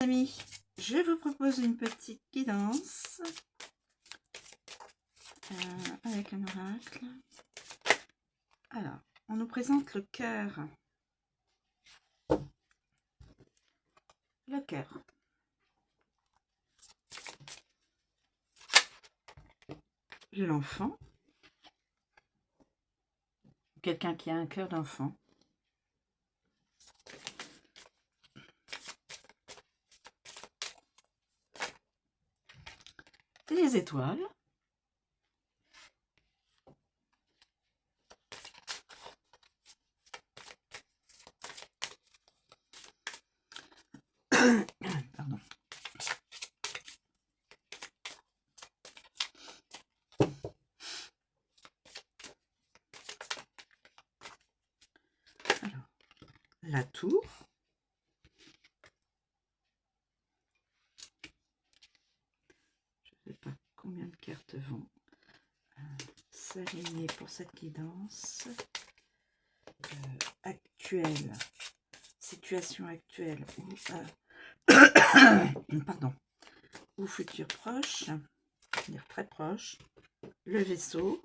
Amis, je vous propose une petite guidance avec un oracle. Alors, on nous présente le cœur. Le cœur. L'enfant. Quelqu'un qui a un cœur d'enfant. Les étoiles. Pardon. Alors, la tour. Je ne sais pas combien de cartes vont s'aligner pour cette guidance actuelle. Situation actuelle pardon, ou futur proche, c'est-à-dire très proche. Le vaisseau,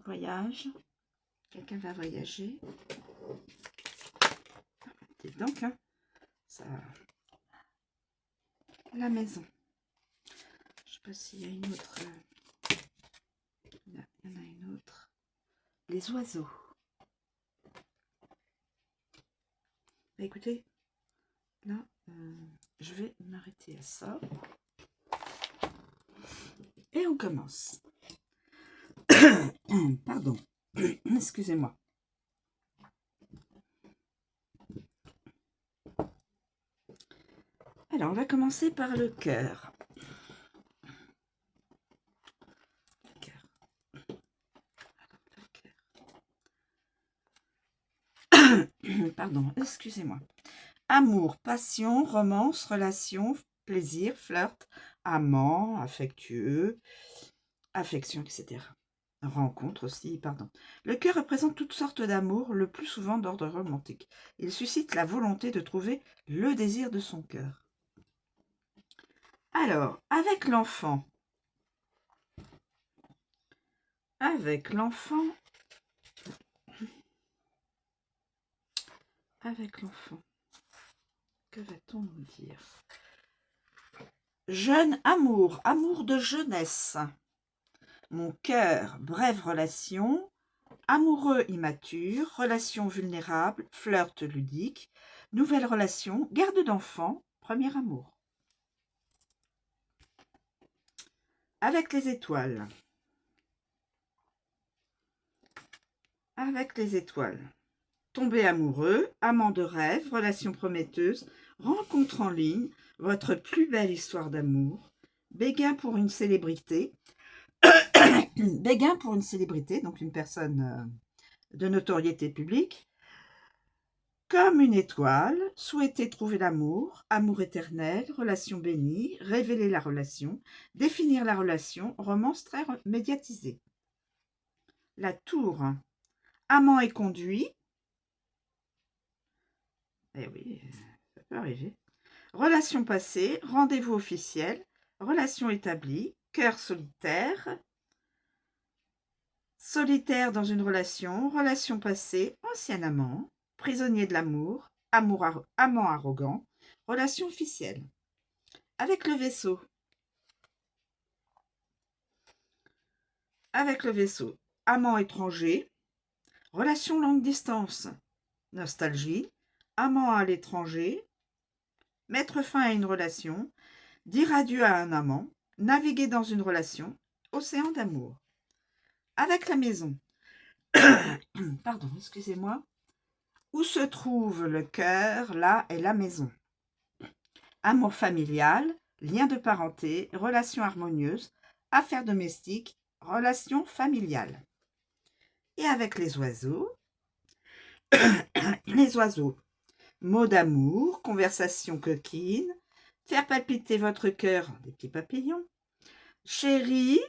voyage, quelqu'un va voyager. Et donc, hein, ça, la maison. Je sais pas s'il y a une autre. Là, il y en a une autre. Les oiseaux. Bah, écoutez, là, je vais m'arrêter à ça. Et on commence. Pardon. Excusez-moi. Alors, on va commencer par le cœur. Pardon, excusez-moi. Amour, passion, romance, relation, plaisir, flirt, amant, affectueux, affection, etc. Rencontre aussi, pardon. Le cœur représente toutes sortes d'amour, le plus souvent d'ordre romantique. Il suscite la volonté de trouver le désir de son cœur. Alors, avec l'enfant, que va-t-on nous dire? Jeune amour, amour de jeunesse. Mon cœur, brève relation. Amoureux immature, relation vulnérable, flirt ludique, nouvelle relation, garde d'enfant, premier amour. Avec les étoiles. Avec les étoiles. Tomber amoureux, amant de rêve, relation prometteuse, rencontre en ligne, votre plus belle histoire d'amour, béguin pour une célébrité, béguin pour une célébrité, donc une personne de notoriété publique, comme une étoile, souhaiter trouver l'amour, amour éternel, relation bénie, révéler la relation, définir la relation, romance très médiatisée. La tour, amant et conduit. Eh oui, ça peut arriver. Relation passée, rendez-vous officiel, relation établie, cœur solitaire, solitaire dans une relation, relation passée, ancien amant, prisonnier de l'amour, amant arrogant, relation officielle. Avec le vaisseau. Avec le vaisseau. Amant étranger, relation longue distance, nostalgie, amant à l'étranger, mettre fin à une relation, dire adieu à un amant, naviguer dans une relation, océan d'amour. Avec la maison. Pardon, excusez-moi. Où se trouve le cœur, là est la maison. Amour familial, lien de parenté, relation harmonieuse, affaires domestiques, relation familiale. Et avec les oiseaux. Les oiseaux. Mots d'amour, conversation coquine, faire palpiter votre cœur, des petits papillons. Chérie,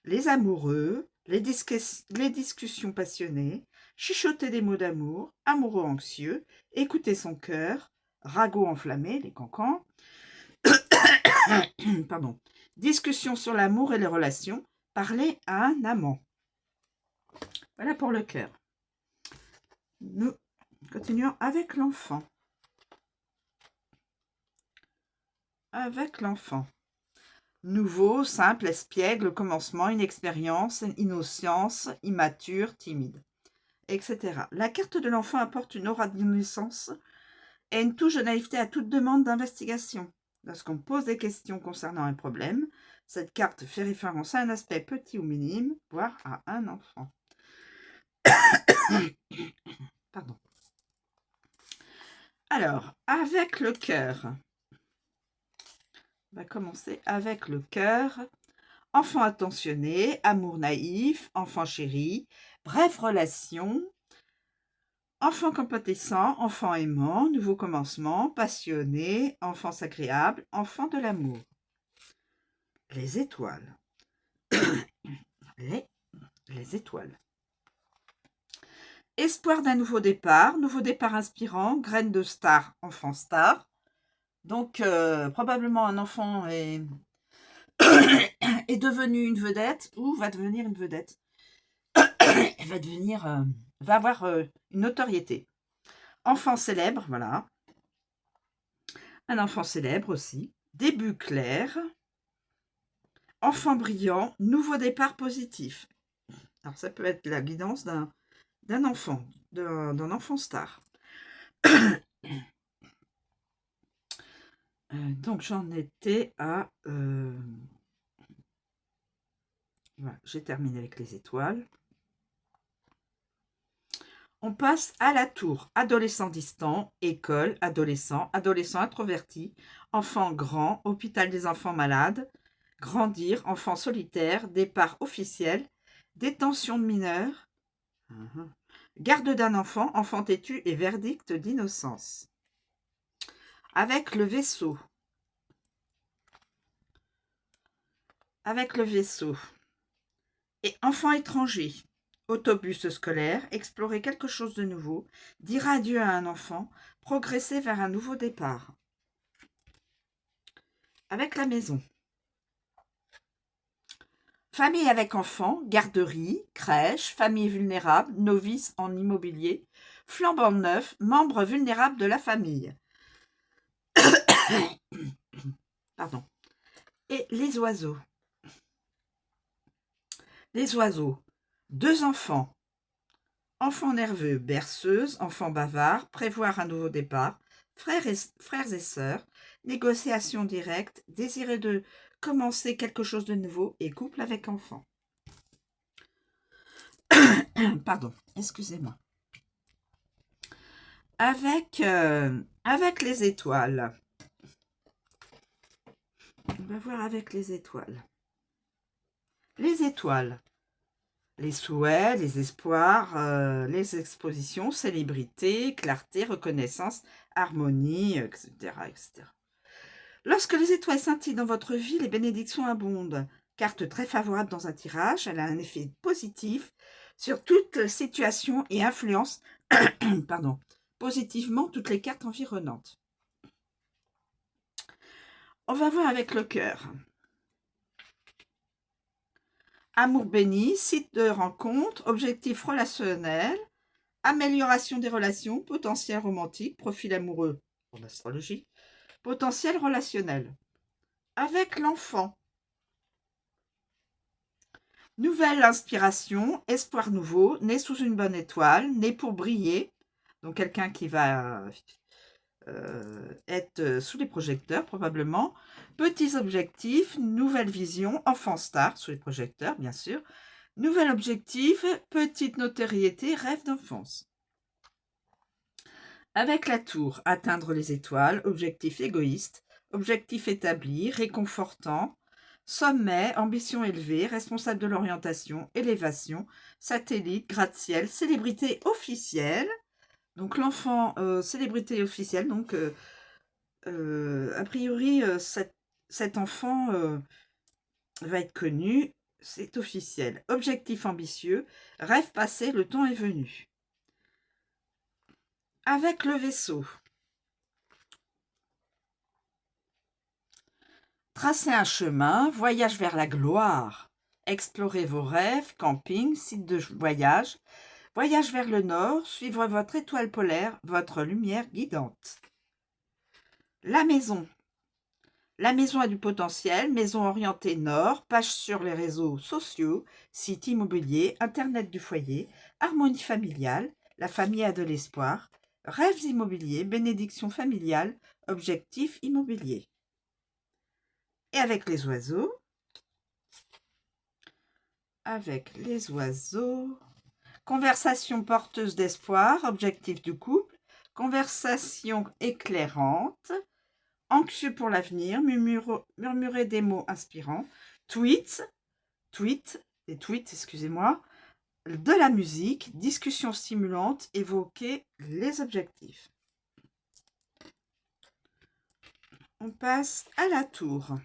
les amoureux, les discussions passionnées, chuchoter des mots d'amour, amoureux anxieux, écouter son cœur, ragots enflammés, les cancans. Pardon. Discussion sur l'amour et les relations. Parler à un amant. Voilà pour le cœur. Nous continuons avec l'enfant. Avec l'enfant. Nouveau, simple, espiègle, commencement, inexpérience, innocence, immature, timide, etc. La carte de l'enfant apporte une aura d'innocence et une touche de naïveté à toute demande d'investigation. Lorsqu'on pose des questions concernant un problème, cette carte fait référence à un aspect petit ou minime, voire à un enfant. Pardon. Alors, avec le cœur. On va commencer avec le cœur. Enfant attentionné, amour naïf, enfant chéri, brève relation, enfant compatissant, enfant aimant, nouveau commencement, passionné, enfance agréable, enfant de l'amour. Les étoiles. les étoiles. Espoir d'un nouveau départ inspirant, graine de star, enfant star. Donc, probablement un enfant est devenu une vedette ou va devenir une vedette. Va avoir une notoriété. Enfant célèbre, voilà. Un enfant célèbre aussi. Début clair. Enfant brillant, nouveau départ positif. Alors ça peut être la guidance d'un enfant, d'un enfant star. Donc j'en étais à... Voilà, j'ai terminé avec les étoiles. On passe à la tour. Adolescent distant, école, adolescent, adolescent introverti, enfant grand, hôpital des enfants malades, grandir, enfant solitaire, départ officiel, détention de mineurs, garde d'un enfant, enfant têtu et verdict d'innocence. Avec le vaisseau. Avec le vaisseau. Et enfant étranger. Autobus scolaire, explorer quelque chose de nouveau, dire adieu à un enfant, progresser vers un nouveau départ. Avec la maison. Famille avec enfants, garderie, crèche, famille vulnérable, novice en immobilier, flambant neuf, membre vulnérable de la famille. Pardon. Et les oiseaux. Les oiseaux. 2 enfants. Enfant nerveux, berceuse, enfant bavard, prévoir un nouveau départ, frères et sœurs, négociation directe, désirer de commencer quelque chose de nouveau et couple avec enfant. Pardon, excusez-moi. Avec les étoiles. On va voir avec les étoiles. Les étoiles. Les souhaits, les espoirs, les expositions, célébrité, clarté, reconnaissance, harmonie, etc., etc. Lorsque les étoiles scintillent dans votre vie, les bénédictions abondent. Carte très favorable dans un tirage, elle a un effet positif sur toute situation et influence positivement toutes les cartes environnantes. On va voir avec le cœur. Amour béni, site de rencontre, objectif relationnel, amélioration des relations, potentiel romantique, profil amoureux en astrologie, potentiel relationnel. Avec l'enfant. Nouvelle inspiration, espoir nouveau, né sous une bonne étoile, né pour briller. Donc quelqu'un qui va être sous les projecteurs probablement. Petits objectifs, nouvelle vision, enfant star sous les projecteurs bien sûr. Nouvel objectif, petite notoriété, rêve d'enfance. Avec la tour, atteindre les étoiles, objectif égoïste, objectif établi, réconfortant, sommet, ambition élevée, responsable de l'orientation, élévation, satellite, gratte-ciel, célébrité officielle. Donc l'enfant, célébrité officielle, donc a priori cet enfant va être connu, c'est officiel. Objectif ambitieux, rêve passé, le temps est venu. Avec le vaisseau. Tracez un chemin, voyage vers la gloire. Explorez vos rêves, camping, sites de voyage. Voyage vers le nord, suivre votre étoile polaire, votre lumière guidante. La maison. La maison a du potentiel, maison orientée nord, page sur les réseaux sociaux, site immobilier, internet du foyer, harmonie familiale, la famille a de l'espoir, rêves immobiliers, bénédiction familiale, objectif immobilier. Et avec les oiseaux, conversation porteuse d'espoir, objectif du couple, conversation éclairante, anxieux pour l'avenir, murmurer des mots inspirants, tweets, excusez-moi, de la musique, discussion stimulante, évoquer les objectifs. On passe à la tour.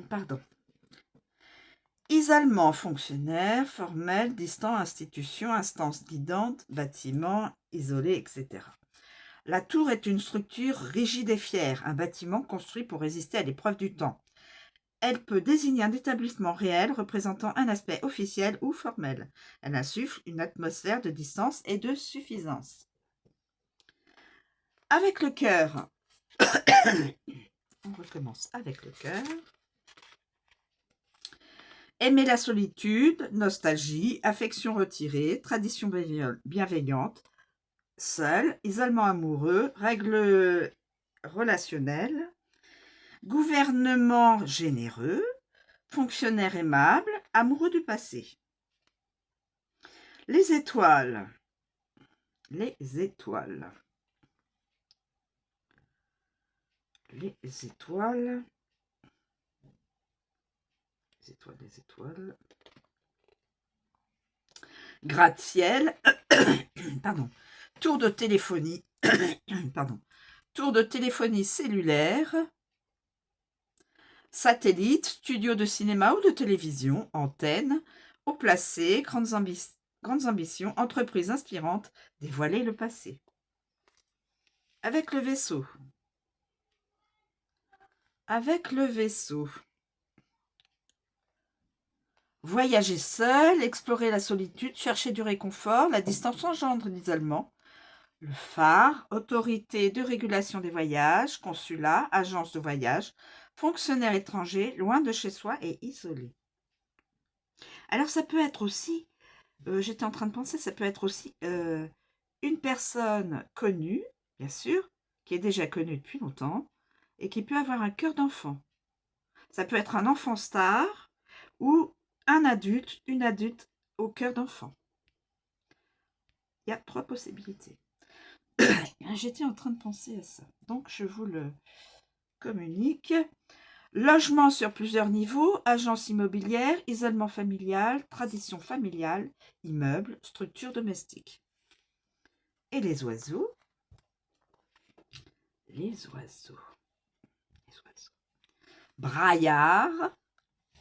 Pardon. Isolement fonctionnaire, formel, distant, institution, instance guidante, bâtiment, isolé, etc. La tour est une structure rigide et fière, un bâtiment construit pour résister à l'épreuve du temps. Elle peut désigner un établissement réel représentant un aspect officiel ou formel. Elle insuffle une atmosphère de distance et de suffisance. Avec le cœur. On recommence avec le cœur. Aimer la solitude, nostalgie, affection retirée, tradition bienveillante, seul, isolement amoureux, règles relationnelles, gouvernement généreux, fonctionnaire aimable, amoureux du passé. Les étoiles. Les étoiles. Les étoiles. Les étoiles. Gratte-ciel. Pardon. Tour de téléphonie. Pardon. Tour de téléphonie cellulaire. Satellite, studio de cinéma ou de télévision, antenne, haut placé, grandes ambitions, entreprise inspirante, dévoiler le passé. Avec le vaisseau. Avec le vaisseau. Voyager seul, explorer la solitude, chercher du réconfort, la distance engendre l'isolement. Le phare, autorité de régulation des voyages, consulat, agence de voyage, fonctionnaire étranger, loin de chez soi et isolé. Alors ça peut être aussi, j'étais en train de penser, ça peut être aussi une personne connue, bien sûr, qui est déjà connue depuis longtemps, et qui peut avoir un cœur d'enfant. Ça peut être un enfant star ou un adulte, une adulte au cœur d'enfant. Il y a 3 possibilités. J'étais en train de penser à ça, donc je vous le communique. Logement sur plusieurs niveaux, agence immobilière, isolement familial, tradition familiale, immeuble, structure domestique. Et les oiseaux. Les oiseaux. Braillard,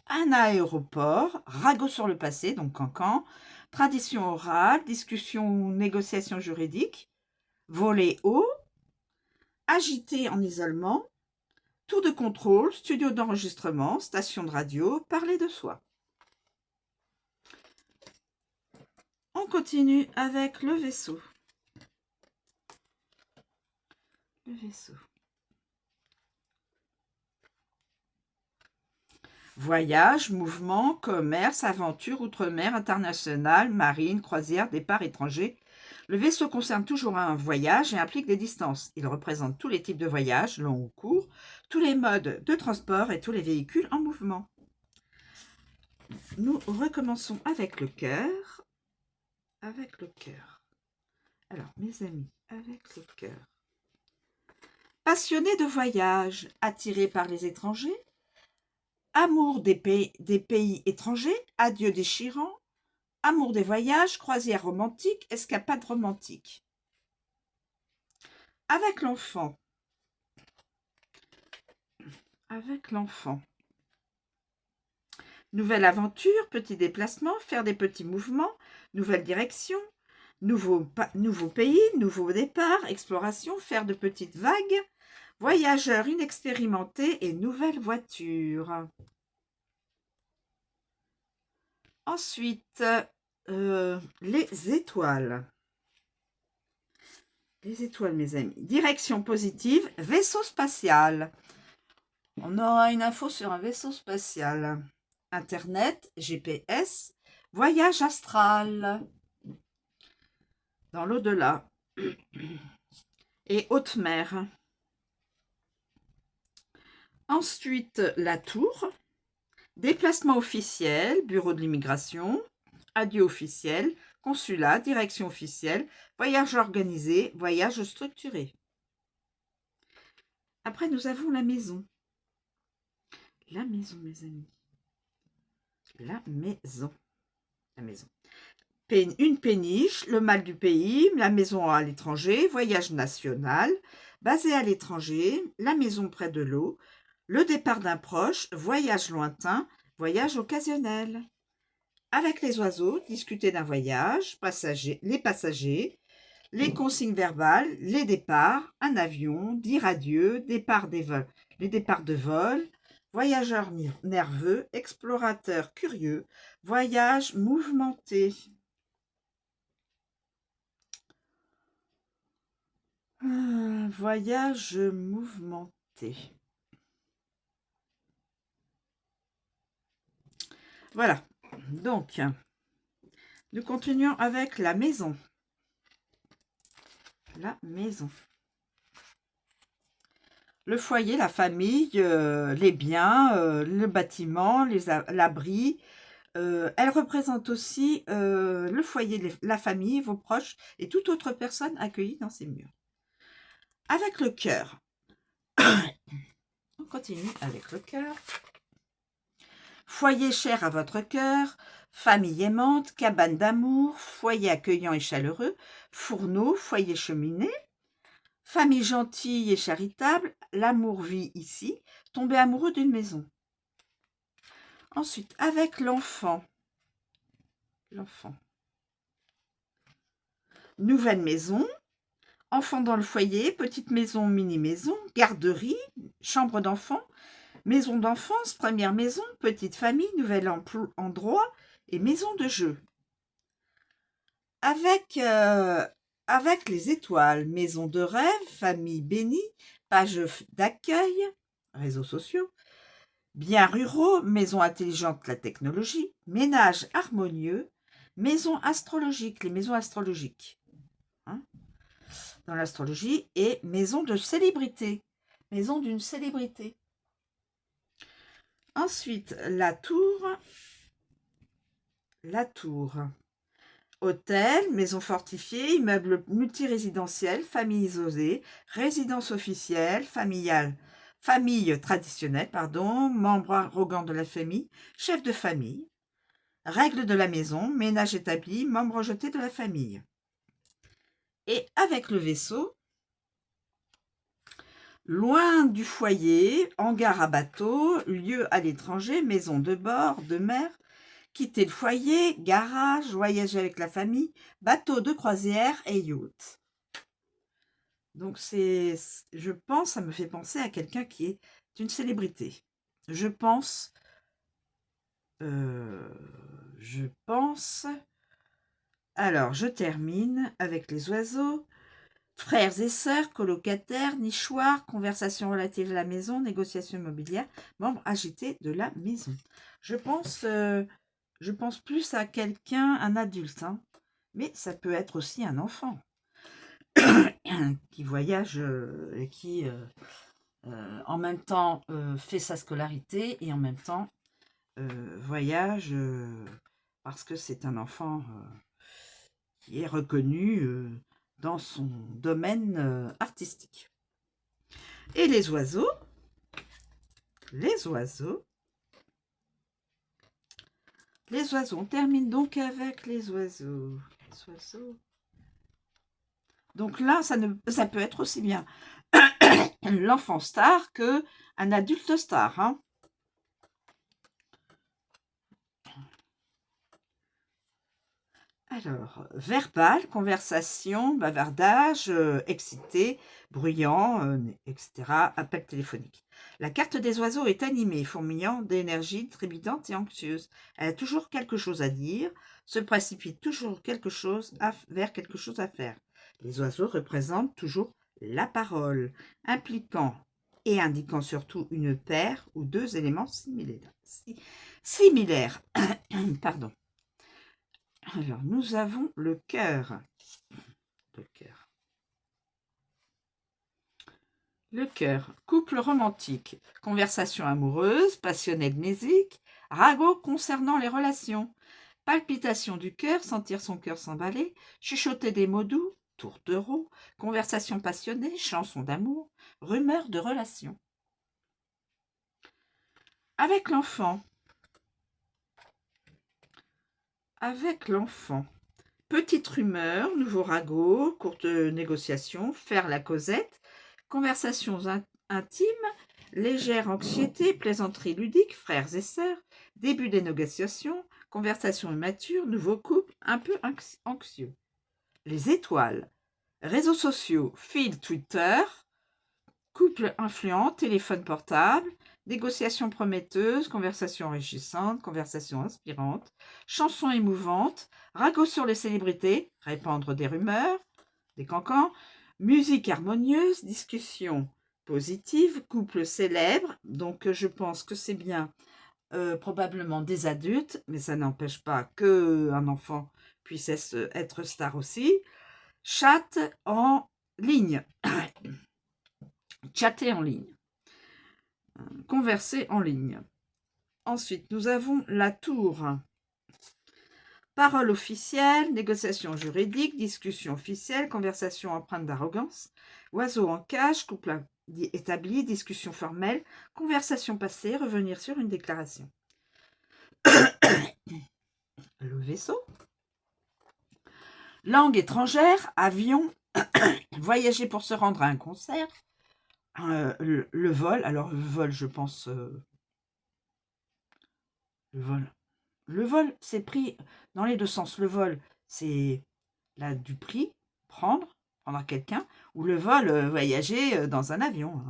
un aéroport, ragot sur le passé, donc cancan, tradition orale, discussion, négociation juridique, volet haut, agité en isolement, tour de contrôle, studio d'enregistrement, station de radio, parler de soi. On continue avec le vaisseau. Le vaisseau. Voyage, mouvement, commerce, aventure, outre-mer, international, marine, croisière, départ étranger. Le vaisseau concerne toujours un voyage et implique des distances. Il représente tous les types de voyages, longs ou courts, tous les modes de transport et tous les véhicules en mouvement. Nous recommençons avec le cœur. Avec le cœur. Alors, mes amis, avec le cœur. Passionné de voyage, attiré par les étrangers, amour des pays étrangers, adieu déchirant, amour des voyages, croisière romantique, escapade romantique. Avec l'enfant. Avec l'enfant. Nouvelle aventure, petit déplacement, faire des petits mouvements, nouvelle direction, nouveau pays, nouveau départ, exploration, faire de petites vagues, voyageurs inexpérimentés et nouvelle voiture. Ensuite, les étoiles. Les étoiles, mes amis. Direction positive, vaisseau spatial. On aura une info sur un vaisseau spatial. Internet, GPS, voyage astral. Dans l'au-delà. Et haute mer. Ensuite, la tour. Déplacement officiel, bureau de l'immigration, adieu officiel, consulat, direction officielle, voyage organisé, voyage structuré. Après, nous avons la maison. La maison, mes amis. La maison. La maison. Une péniche, le mal du pays, la maison à l'étranger, voyage national, basé à l'étranger, la maison près de l'eau, le départ d'un proche, voyage lointain, voyage occasionnel. Avec les oiseaux, discuter d'un voyage, les passagers, les consignes verbales, les départs, un avion, dire adieu, les départs de vol, voyageurs nerveux, explorateurs curieux, voyage mouvementé. Voyage mouvementé. Voilà. Donc, nous continuons avec la maison. La maison. Le foyer, la famille, les biens, le bâtiment, l'abri. Elle représente aussi le foyer, la famille, vos proches et toute autre personne accueillie dans ces murs. Avec le cœur. On continue avec le cœur. Foyer cher à votre cœur, famille aimante, cabane d'amour, foyer accueillant et chaleureux, fourneau, foyer cheminée, famille gentille et charitable, l'amour vit ici, tomber amoureux d'une maison. Ensuite, avec l'enfant. L'enfant. Nouvelle maison, enfant dans le foyer, petite maison, mini-maison, garderie, chambre d'enfant, maison d'enfance, première maison, petite famille, nouvel endroit et maison de jeu. Avec les étoiles, maison de rêve, famille bénie, page d'accueil, réseaux sociaux, biens ruraux, maison intelligente, la technologie, ménage harmonieux, maison astrologique, les maisons astrologiques. Dans l'astrologie, et maison de célébrité, maison d'une célébrité. Ensuite, la tour. La tour. Hôtel, maison fortifiée, immeuble multirésidentiel, famille isolée, résidence officielle, familiale, famille traditionnelle, membre arrogant de la famille, chef de famille, règles de la maison, ménage établi, membre rejeté de la famille. Et avec le vaisseau, loin du foyer, hangar à bateau, lieu à l'étranger, maison de bord, de mer, quitter le foyer, garage, voyager avec la famille, bateau de croisière et yacht. Donc je pense, ça me fait penser à quelqu'un qui est une célébrité. Je pense, alors je termine avec les oiseaux. Frères et sœurs, colocataires, nichoirs, conversations relatives à la maison, négociations immobilières, membres agités de la maison. Je pense plus à quelqu'un, un adulte, hein, mais ça peut être aussi un enfant qui voyage et qui en même temps fait sa scolarité et en même temps voyage parce que c'est un enfant qui est reconnu dans son domaine artistique. Et les oiseaux, on termine donc avec les oiseaux. Donc là, ça peut être aussi bien l'enfant star que un adulte star. Hein. Alors, verbal, conversation, bavardage, excité, bruyant, etc. Appel téléphonique. La carte des oiseaux est animée, fourmillant d'énergie, trépidante et anxieuse. Elle a toujours quelque chose à dire, se précipite toujours vers quelque chose à faire. Les oiseaux représentent toujours la parole, impliquant et indiquant surtout une paire ou deux éléments similaires. Pardon. Alors, nous avons le cœur. Le cœur. Le cœur. Couple romantique. Conversation amoureuse, passionnée de musique. Ragot concernant les relations. Palpitation du cœur, sentir son cœur s'emballer. Chuchoter des mots doux. Tourtereau. Conversation passionnée, chanson d'amour. Rumeur de relation. Avec l'enfant. Avec l'enfant. Petite rumeur, nouveau ragot, courte négociation, faire la causette, conversations intimes, légère anxiété, plaisanterie ludique, frères et sœurs, début des négociations, conversation immature, nouveau couple, un peu anxieux. Les étoiles, réseaux sociaux, fil Twitter, couple influent, téléphone portable, négociations prometteuses, conversations enrichissantes, conversations inspirantes, chansons émouvantes, ragots sur les célébrités, répandre des rumeurs, des cancans, musique harmonieuse, discussion positive, couple célèbre, donc je pense que c'est bien probablement des adultes, mais ça n'empêche pas qu'un enfant puisse être star aussi. Chat en ligne. Chatter en ligne. Converser en ligne. Ensuite, nous avons la tour. Parole officielle, négociation juridique, discussion officielle, conversation empreinte d'arrogance, oiseau en cage, couple établi, discussion formelle, conversation passée, revenir sur une déclaration. Le vaisseau. Langue étrangère, avion, voyager pour se rendre à un concert, le vol. Alors le vol, je pense... le vol. Le vol, c'est pris dans les deux sens. Le vol, c'est là du prix, prendre à quelqu'un, ou le vol, voyager dans un avion.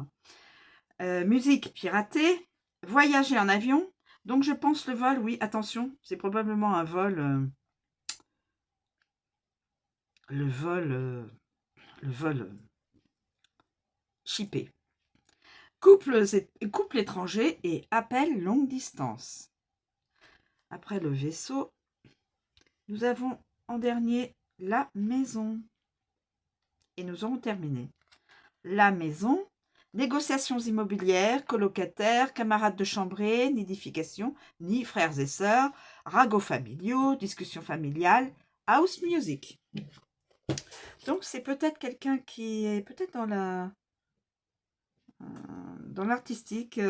Hein. Musique piratée, voyager en avion. Donc je pense le vol, oui, attention, c'est probablement un vol. Le vol chippé. Couple étranger et appel longue distance. Après le vaisseau, nous avons en dernier la maison. Et nous aurons terminé. La maison, négociations immobilières, colocataires, camarades de chambrée, nidification, ni frères et sœurs, ragots familiaux, discussions familiales, house music. Donc c'est peut-être quelqu'un qui est peut-être dans l'artistique,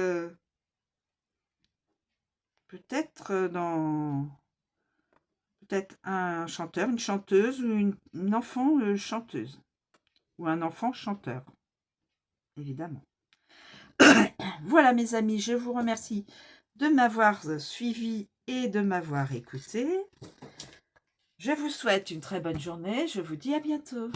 peut-être un chanteur, une chanteuse ou une enfant chanteuse ou un enfant chanteur, évidemment. Voilà mes amis, je vous remercie de m'avoir suivi et de m'avoir écouté. Je vous souhaite une très bonne journée, je vous dis à bientôt.